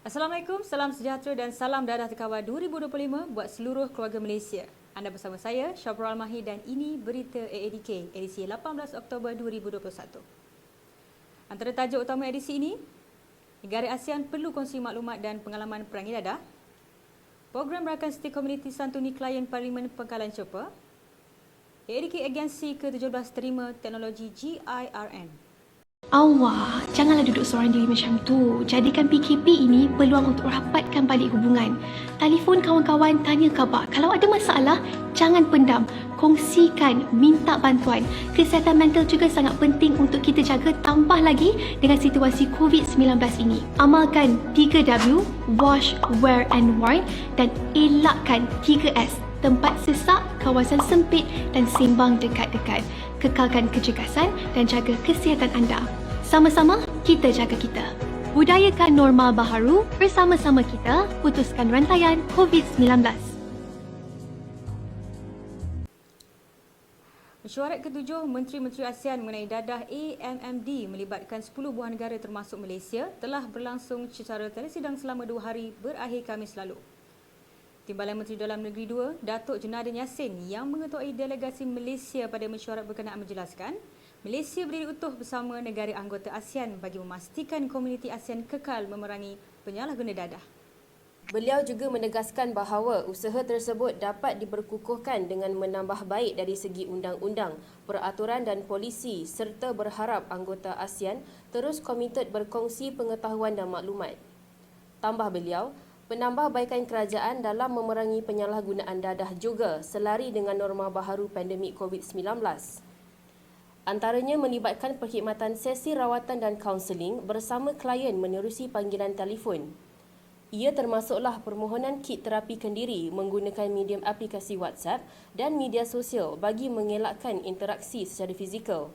Assalamualaikum, salam sejahtera dan salam dadah terkawal 2025 buat seluruh keluarga Malaysia. Anda bersama saya, Syabrul Mahir dan ini Berita AADK edisi 18 Oktober 2021. Antara tajuk utama edisi ini, negara ASEAN perlu kongsi maklumat dan pengalaman perangi dadah, program rakan setiap komuniti santuni klien Parlimen Pangkalan Cepa, AADK Agensi ke-17 terima teknologi GIRN. Awak, janganlah duduk seorang diri macam tu. Jadikan PKP ini peluang untuk rapatkan balik hubungan. Telefon kawan-kawan, tanya khabar. Kalau ada masalah, jangan pendam. Kongsikan, minta bantuan. Kesihatan mental juga sangat penting untuk kita jaga, tambah lagi dengan situasi COVID-19 ini. Amalkan 3W, wash, wear and warn dan elakkan 3S. Tempat sesak, kawasan sempit dan sembang dekat-dekat. Kekalkan kecergasan dan jaga kesihatan anda. Sama-sama, kita jaga kita. Budayakan normal baharu, bersama-sama kita putuskan rantaian COVID-19. Mesyuarat ke-7 Menteri-Menteri ASEAN mengenai dadah AMMD melibatkan 10 buah negara termasuk Malaysia telah berlangsung secara telesidang selama 2 hari berakhir Khamis lalu. Timbalan Menteri Dalam Negeri 2, Datuk Jenadin Yassin yang mengetuai delegasi Malaysia pada mesyuarat berkenaan menjelaskan, Malaysia berdiri utuh bersama negara anggota ASEAN bagi memastikan komuniti ASEAN kekal memerangi penyalahguna dadah. Beliau juga menegaskan bahawa usaha tersebut dapat diperkukuhkan dengan menambah baik dari segi undang-undang, peraturan dan polisi serta berharap anggota ASEAN terus komited berkongsi pengetahuan dan maklumat. Tambah beliau, penambahbaikan kerajaan dalam memerangi penyalahgunaan dadah juga selari dengan norma baharu pandemik COVID-19. Antaranya melibatkan perkhidmatan sesi rawatan dan kaunseling bersama klien menerusi panggilan telefon. Ia termasuklah permohonan kit terapi kendiri menggunakan medium aplikasi WhatsApp dan media sosial bagi mengelakkan interaksi secara fizikal.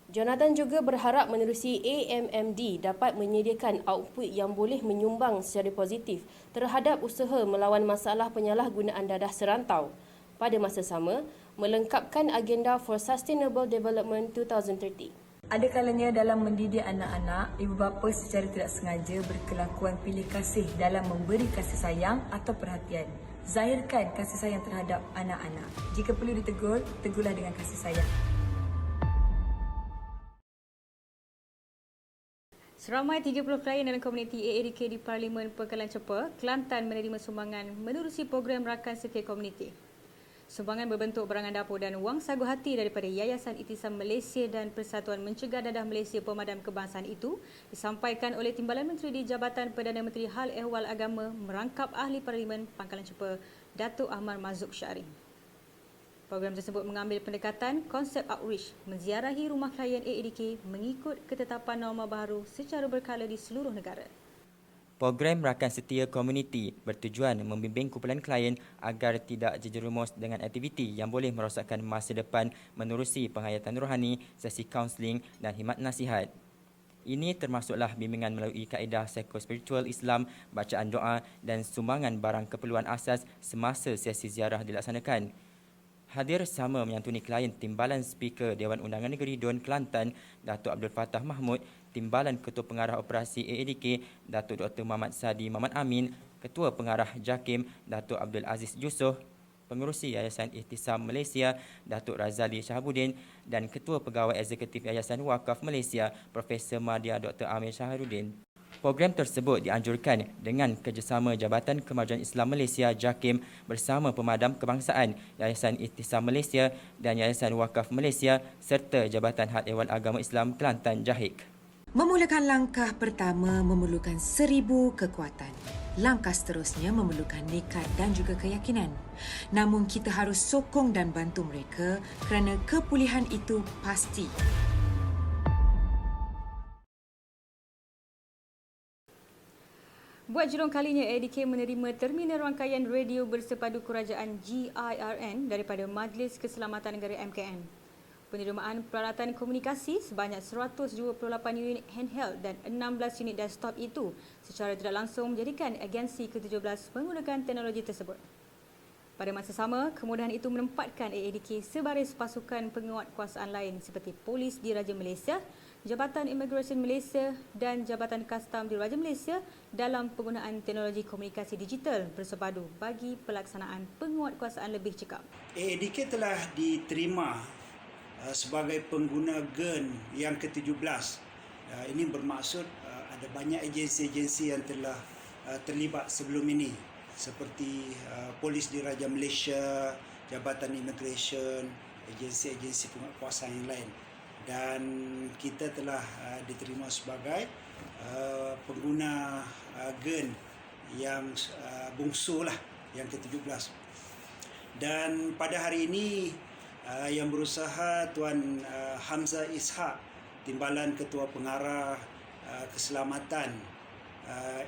Jonathan juga berharap menerusi AMMD dapat menyediakan output yang boleh menyumbang secara positif terhadap usaha melawan masalah penyalahgunaan dadah serantau. Pada masa sama, melengkapkan agenda for Sustainable Development 2030. Ada kalanya dalam mendidik anak-anak, ibu bapa secara tidak sengaja berkelakuan pilih kasih dalam memberi kasih sayang atau perhatian. Zahirkan kasih sayang terhadap anak-anak. Jika perlu ditegur, tegurlah dengan kasih sayang. Seramai 30 klien dalam komuniti AADK di Parlimen Pangkalan Cepa, Kelantan menerima sumbangan menerusi program rakan setia komuniti. Sumbangan berbentuk barangan dapur dan wang sagu hati daripada Yayasan Ihtisam Malaysia dan Persatuan Mencegah Dadah Malaysia Pemadam Kebangsaan itu disampaikan oleh Timbalan Menteri di Jabatan Perdana Menteri Hal Ehwal Agama merangkap Ahli Parlimen Pangkalan Cepa, Datuk Ahmad Mazuk Syarif. Program tersebut mengambil pendekatan konsep outreach, menziarahi rumah klien AADK mengikut ketetapan norma baharu secara berkala di seluruh negara. Program rakan setia komuniti bertujuan membimbing kumpulan klien agar tidak terjerumus dengan aktiviti yang boleh merosakkan masa depan menerusi penghayatan rohani, sesi kaunseling dan khidmat nasihat. Ini termasuklah bimbingan melalui kaedah psikospiritual Islam, bacaan doa dan sumbangan barang keperluan asas semasa sesi ziarah dilaksanakan. Hadir sama menyantuni klien Timbalan Speaker Dewan Undangan Negeri Dun Kelantan, Datuk Abdul Fattah Mahmud, Timbalan Ketua Pengarah Operasi AADK, Datuk Dr. Muhammad Sadi Muhammad Amin, Ketua Pengarah JAKIM, Datuk Abdul Aziz Yusof, Pengerusi Yayasan Ihtisam Malaysia, Datuk Razali Shahabuddin dan Ketua Pegawai Eksekutif Yayasan Wakaf Malaysia, Profesor Madya Dr. Amir Shaharuddin. Program tersebut dianjurkan dengan kerjasama Jabatan Kemajuan Islam Malaysia JAKIM bersama Pemadam Kebangsaan, Yayasan Ihtisam Malaysia dan Yayasan Wakaf Malaysia serta Jabatan Hal Ehwal Agama Islam Kelantan JAHIK. Memulakan langkah pertama memerlukan 1000 kekuatan. Langkah seterusnya memerlukan nekat dan juga keyakinan. Namun kita harus sokong dan bantu mereka kerana kepulihan itu pasti. Buat jurung kalinya, AADK menerima terminal rangkaian radio bersepadu kerajaan GIRN daripada Majlis Keselamatan Negara MKN. Penerimaan peralatan komunikasi sebanyak 128 unit handheld dan 16 unit desktop itu secara tidak langsung menjadikan agensi ke-17 menggunakan teknologi tersebut. Pada masa sama, kemudahan itu menempatkan AADK sebaris pasukan penguat kuasaan lain seperti Polis Diraja Malaysia, Jabatan Imigresen Malaysia dan Jabatan Kastam Diraja Malaysia dalam penggunaan teknologi komunikasi digital bersepadu bagi pelaksanaan penguatkuasaan lebih cekap. AADK telah diterima sebagai pengguna GEN yang ke-17. Ini bermaksud ada banyak agensi-agensi yang telah terlibat sebelum ini seperti Polis Diraja Malaysia, Jabatan Imigresen, agensi-agensi penguatkuasaan yang lain. Dan kita telah diterima sebagai pengguna GEN yang bungsu lah, yang ke-17. Dan pada hari ini yang berusaha Tuan Hamzah Ishak, Timbalan Ketua Pengarah Keselamatan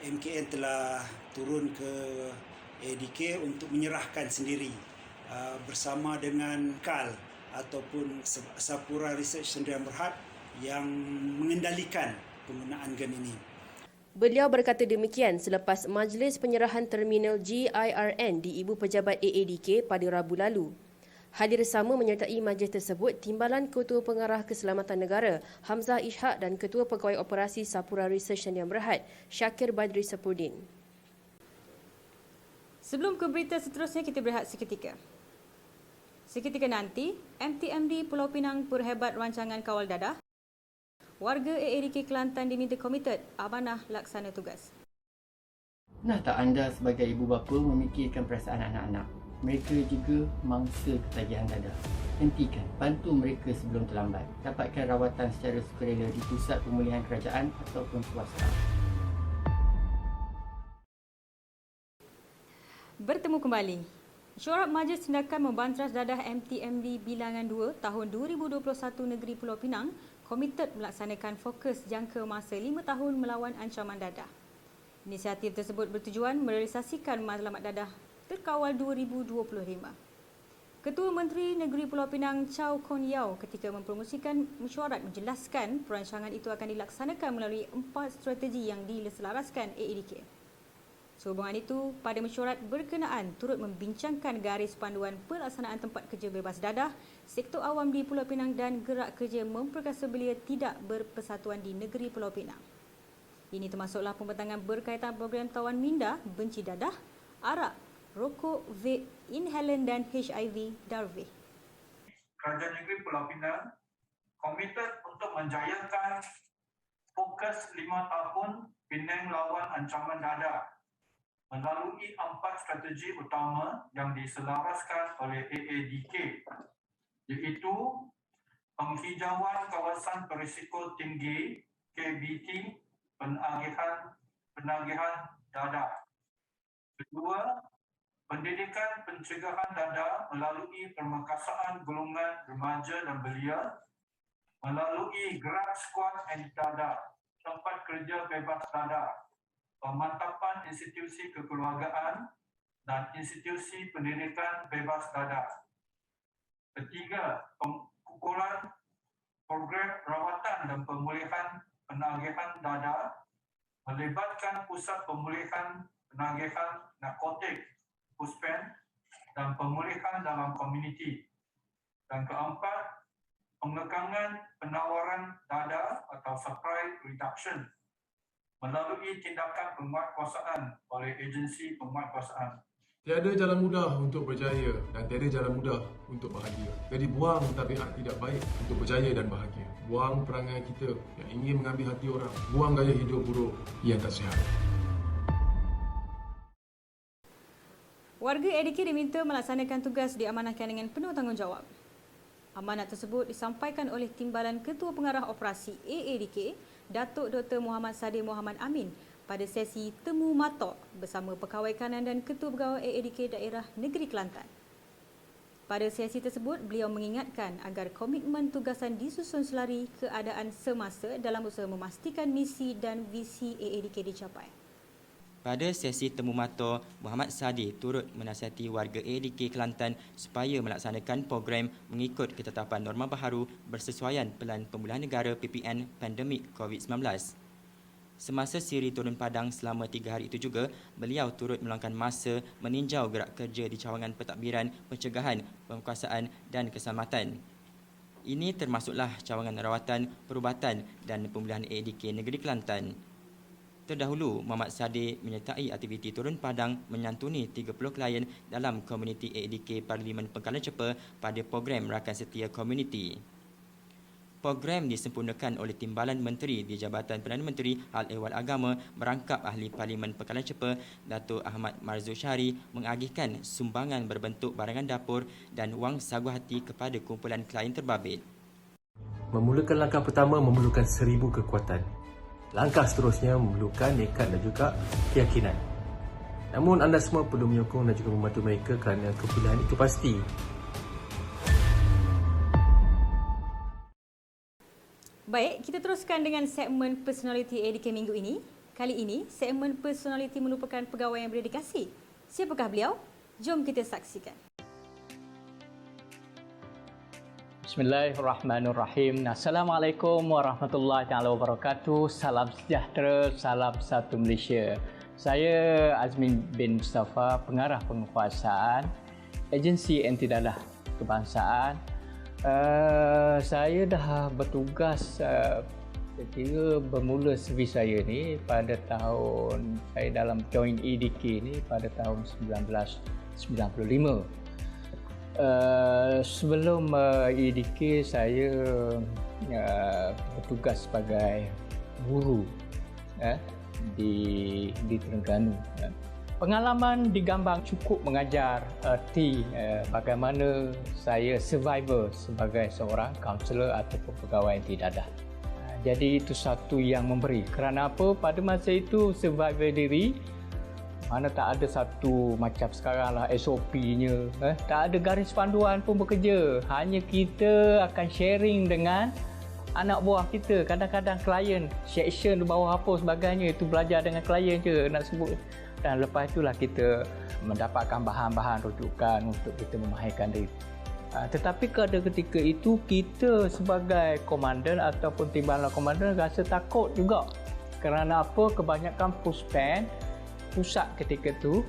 MKN, telah turun ke AADK untuk menyerahkan sendiri bersama dengan KAL ataupun Sapura Research Sdn Bhd yang mengendalikan penggunaan GEN ini. Beliau berkata demikian selepas majlis penyerahan terminal GIRN di Ibu Pejabat AADK pada Rabu lalu. Hadir sama menyertai majlis tersebut Timbalan Ketua Pengarah Keselamatan Negara Hamzah Ishak dan Ketua Pegawai Operasi Sapura Research Sdn Bhd Syakir Badri Sapruddin. Sebelum ke berita seterusnya, kita berehat seketika. Seketika nanti, MTMD Pulau Pinang berhebat rancangan kawal dadah. Warga AADK Kelantan diminta komited amanah laksana tugas. Pernah tak anda sebagai ibu bapa memikirkan perasaan anak-anak? Mereka juga mangsa ketagihan dadah. Hentikan, bantu mereka sebelum terlambat. Dapatkan rawatan secara sukarela di pusat pemulihan kerajaan ataupun swasta. Bertemu kembali. Mesyuarat Majlis Tindakan Membantras Dadah MTMD Bilangan 2 tahun 2021 Negeri Pulau Pinang komited melaksanakan fokus jangka masa 5 tahun melawan ancaman dadah. Inisiatif tersebut bertujuan merealisasikan matlamat dadah terkawal 2025. Ketua Menteri Negeri Pulau Pinang Chow Kon Yeow ketika mempromosikan mesyuarat menjelaskan perancangan itu akan dilaksanakan melalui 4 strategi yang diselaraskan AADK. Sehubungan itu, pada mesyuarat berkenaan turut membincangkan garis panduan pelaksanaan tempat kerja bebas dadah, sektor awam di Pulau Pinang dan gerak kerja memperkasa belia tidak berpersatuan di negeri Pulau Pinang. Ini termasuklah pembentangan berkaitan program tawan minda, benci dadah, arak, rokok, vape, inhalan dan HIV darvih. Kerajaan Negeri Pulau Pinang komited untuk menjayakan fokus 5 tahun Penang lawan ancaman dadah melalui 4 strategi utama yang diselaraskan oleh AADK, iaitu penghijauan kawasan berisiko tinggi KBT, penagihan dadah. Kedua, pendidikan pencegahan dadah melalui permekasaan golongan remaja dan belia melalui gerak skuad anti dadah, tempat kerja bebas dadah, pemantapan institusi kekeluargaan dan institusi pendidikan bebas dadah. Ketiga, pengukuran program rawatan dan pemulihan penagihan dadah melibatkan pusat pemulihan penagihan narkotik (PUSPEN) dan pemulihan dalam komuniti. Dan keempat, pengekangan penawaran dadah atau supply reduction melalui tindakan penguatkuasaan oleh agensi penguatkuasaan. Tiada jalan mudah untuk berjaya dan tiada jalan mudah untuk bahagia. Jadi buang tabiat tidak baik untuk berjaya dan bahagia. Buang perangai kita yang ingin mengambil hati orang. Buang gaya hidup buruk yang tak sihat. Warga AADK diminta melaksanakan tugas diamanahkan dengan penuh tanggungjawab. Amanat tersebut disampaikan oleh Timbalan Ketua Pengarah Operasi AADK, Datuk Dr. Muhammad Sadir Muhammad Amin pada sesi Temu Matok bersama Pekawai Kanan dan Ketua Pegawai AADK Daerah Negeri Kelantan. Pada sesi tersebut, beliau mengingatkan agar komitmen tugasan disusun selari keadaan semasa dalam usaha memastikan misi dan visi AADK dicapai. Pada sesi temu mata, Muhammad Sadir turut menasihati warga AADK Kelantan supaya melaksanakan program mengikut ketetapan norma baharu bersesuaian Pelan Pemulihan Negara PPN pandemik COVID-19. Semasa siri turun padang selama 3 hari itu juga, beliau turut meluangkan masa meninjau gerak kerja di cawangan pentadbiran pencegahan, penguasaan dan keselamatan. Ini termasuklah cawangan rawatan, perubatan dan pemulihan ADK Negeri Kelantan. Terdahulu, Muhammad Saddiq menyertai aktiviti turun padang menyantuni 30 klien dalam komuniti ADK Parlimen Pengkalan Cepa pada program Rakan Setia Komuniti. Program disempurnakan oleh Timbalan Menteri di Jabatan Perdana Menteri Hal Ehwal Agama merangkap Ahli Parlimen Pengkalan Cepa Datuk Ahmad Marzul Syahri mengagihkan sumbangan berbentuk barangan dapur dan wang sagu hati kepada kumpulan klien terbabit. Memulakan langkah pertama memerlukan 1000 kekuatan. Langkah seterusnya memerlukan nekat dan juga keyakinan. Namun anda semua perlu menyokong dan juga membantu mereka kerana kepulihan itu pasti. Baik, kita teruskan dengan segmen Personality ADK minggu ini. Kali ini, segmen Personality merupakan pegawai yang berdedikasi. Siapakah beliau? Jom kita saksikan. Bismillahirrahmanirrahim. Assalamualaikum warahmatullahi wabarakatuh. Salam sejahtera, salam satu Malaysia. Saya Azmin bin Mustafa, pengarah penguasaan Agensi Anti Dadah Kebangsaan. Saya dah bertugas kira bermula servis saya ni pada tahun saya dalam join ADK ni pada tahun 1995. Sebelum ADK saya bertugas sebagai guru di Terengganu. Pengalaman digambar cukup mengajar erti bagaimana saya survivor sebagai seorang kaunselor ataupun pegawai anti dadah. Jadi itu satu yang memberi. Kerana apa? Pada masa itu survivor diri, mana tak ada satu macam sekarang lah SOP-nya. Tak ada garis panduan pun bekerja. Hanya kita akan sharing dengan anak buah kita. Kadang-kadang klien, section di bawah apa sebagainya, itu belajar dengan klien je nak sebut. Dan lepas itulah kita mendapatkan bahan-bahan rujukan untuk kita memahirkan diri. Tetapi pada ketika itu kita sebagai komandan ataupun timbalan komandan rasa takut juga. Kerana apa? Kebanyakan puspen pusat ketika itu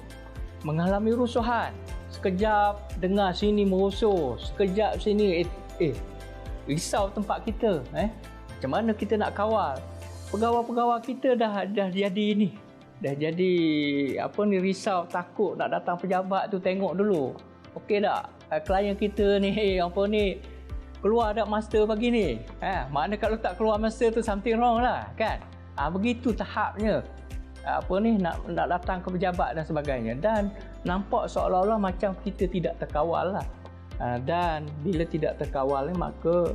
mengalami rusuhan. Sekejap dengar sini merusuh, sekejap sini risau tempat kita. Macam mana kita nak kawal? Pegawai-pegawai kita dah jadi ini. Dah jadi risau, takut nak datang pejabat tu tengok dulu. Okey tak? Klien kita ni keluar tak master pagi ni? Mana kalau tak keluar master tu something wrong lah kan? Begitu tahapnya. Nak datang ke pejabat dan sebagainya. Dan nampak seolah-olah macam kita tidak terkawal lah. Dan bila tidak terkawal ni, maka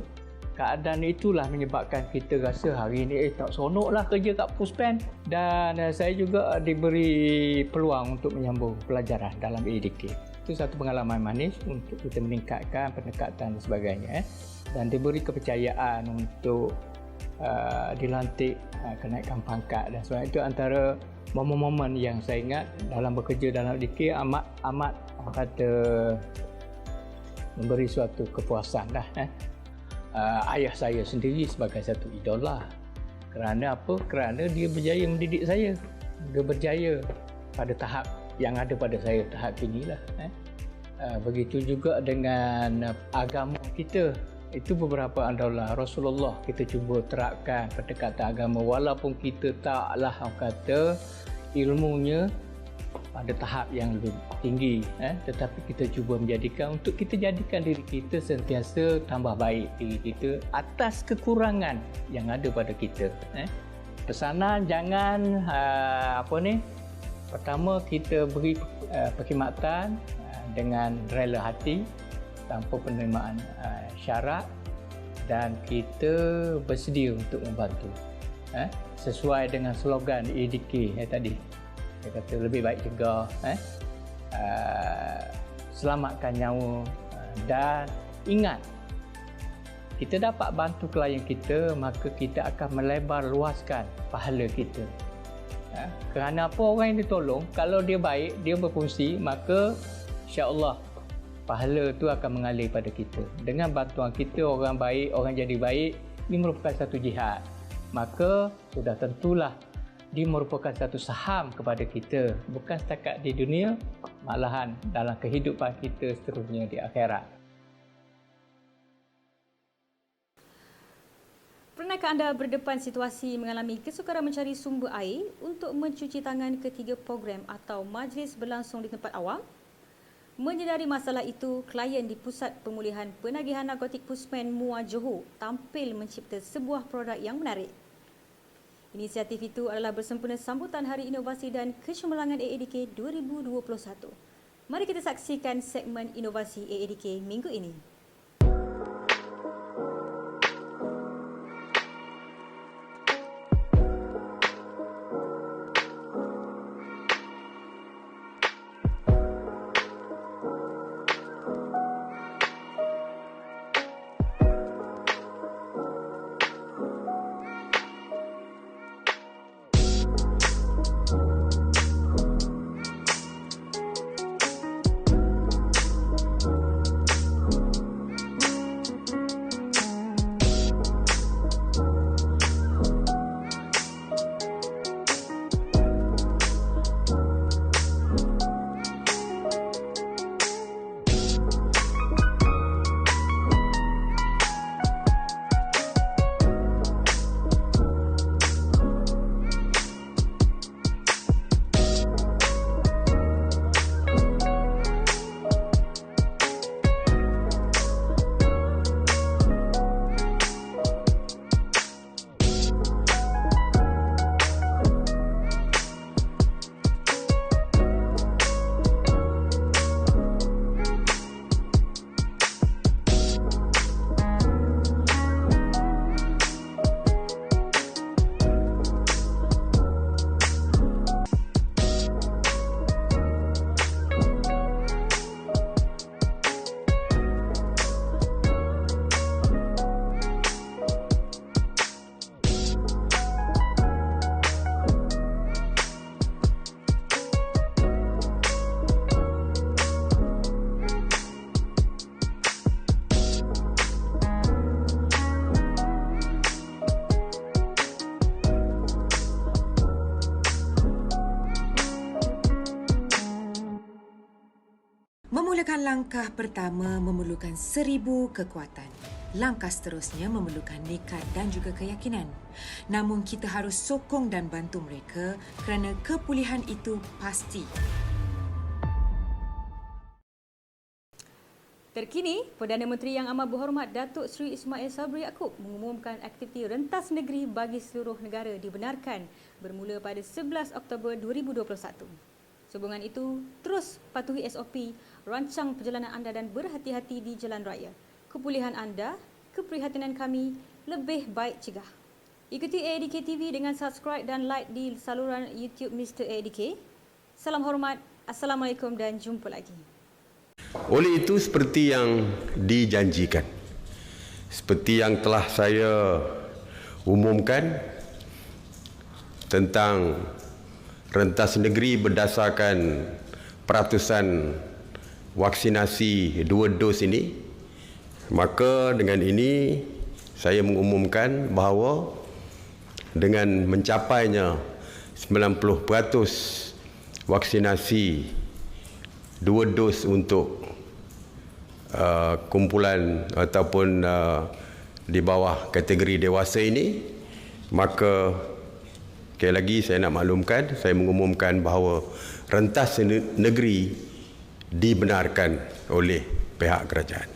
keadaan itulah menyebabkan kita rasa hari ini tak seronok lah kerja kat Puspen. Dan saya juga diberi peluang untuk menyambung pelajaran dalam ADK. Itu satu pengalaman manis untuk kita meningkatkan pendekatan dan sebagainya. Dan diberi kepercayaan untuk dilantik, kenaikan pangkat dan sebagainya. Itu antara momen-momen yang saya ingat dalam bekerja dalam ADK amat kata memberi suatu kepuasan lah. Ayah saya sendiri sebagai satu idola. Kerana apa? Kerana dia berjaya mendidik saya. Dia berjaya pada tahap yang ada pada saya, tahap inilah. Begitu juga dengan agama kita. Itu beberapa andalah Rasulullah kita cuba terapkan pendekatan agama walaupun kita taklah kata ilmunya pada tahap yang lebih tinggi, tetapi kita cuba menjadikan untuk kita jadikan diri kita sentiasa tambah baik diri kita atas kekurangan yang ada pada kita. Pesanan jangan pertama kita beri perkhidmatan dengan rela hati tanpa penerimaan syarat dan kita bersedia untuk membantu sesuai dengan slogan ADK tadi. Saya kata lebih baik cegah, selamatkan nyawa dan ingat kita dapat bantu klien kita, maka kita akan melebar luaskan pahala kita. Kerana apa? Orang yang ditolong kalau dia baik, dia berfungsi, maka insya-Allah pahala itu akan mengalir pada kita. Dengan bantuan kita orang baik, orang jadi baik, ini merupakan satu jihad. Maka sudah tentulah dia merupakan satu saham kepada kita, bukan setakat di dunia, malahan dalam kehidupan kita seterusnya di akhirat. Pernahkah anda berdepan situasi mengalami kesukaran mencari sumber air untuk mencuci tangan ketika program atau majlis berlangsung di tempat awam? Menyedari masalah itu, klien di Pusat Pemulihan Penagihan Narkotik Pusmen Muar Johor tampil mencipta sebuah produk yang menarik. Inisiatif itu adalah bersempena sambutan Hari Inovasi dan Kecemerlangan AADK 2021. Mari kita saksikan segmen Inovasi AADK minggu ini. Memulakan langkah pertama memerlukan 1000 kekuatan. Langkah seterusnya memerlukan nekat dan juga keyakinan. Namun kita harus sokong dan bantu mereka kerana kepulihan itu pasti. Terkini, Perdana Menteri Yang Amat Berhormat Datuk Seri Ismail Sabri Yaakob mengumumkan aktiviti rentas negeri bagi seluruh negara dibenarkan bermula pada 11 Oktober 2021. Sehubungan itu, terus patuhi SOP, rancang perjalanan anda dan berhati-hati di jalan raya. Kepulihan anda, keprihatinan kami, lebih baik cegah. Ikuti AADK TV dengan subscribe dan like di saluran YouTube Mr. AADK. Salam hormat, Assalamualaikum dan jumpa lagi. Oleh itu, seperti yang dijanjikan, seperti yang telah saya umumkan tentang rentas negeri berdasarkan peratusan vaksinasi 2 dos ini, maka dengan ini saya mengumumkan bahawa dengan mencapainya 90% vaksinasi 2 dos untuk kumpulan ataupun di bawah kategori dewasa ini, maka sekali lagi saya nak maklumkan, saya mengumumkan bahawa rentas negeri dibenarkan oleh pihak kerajaan.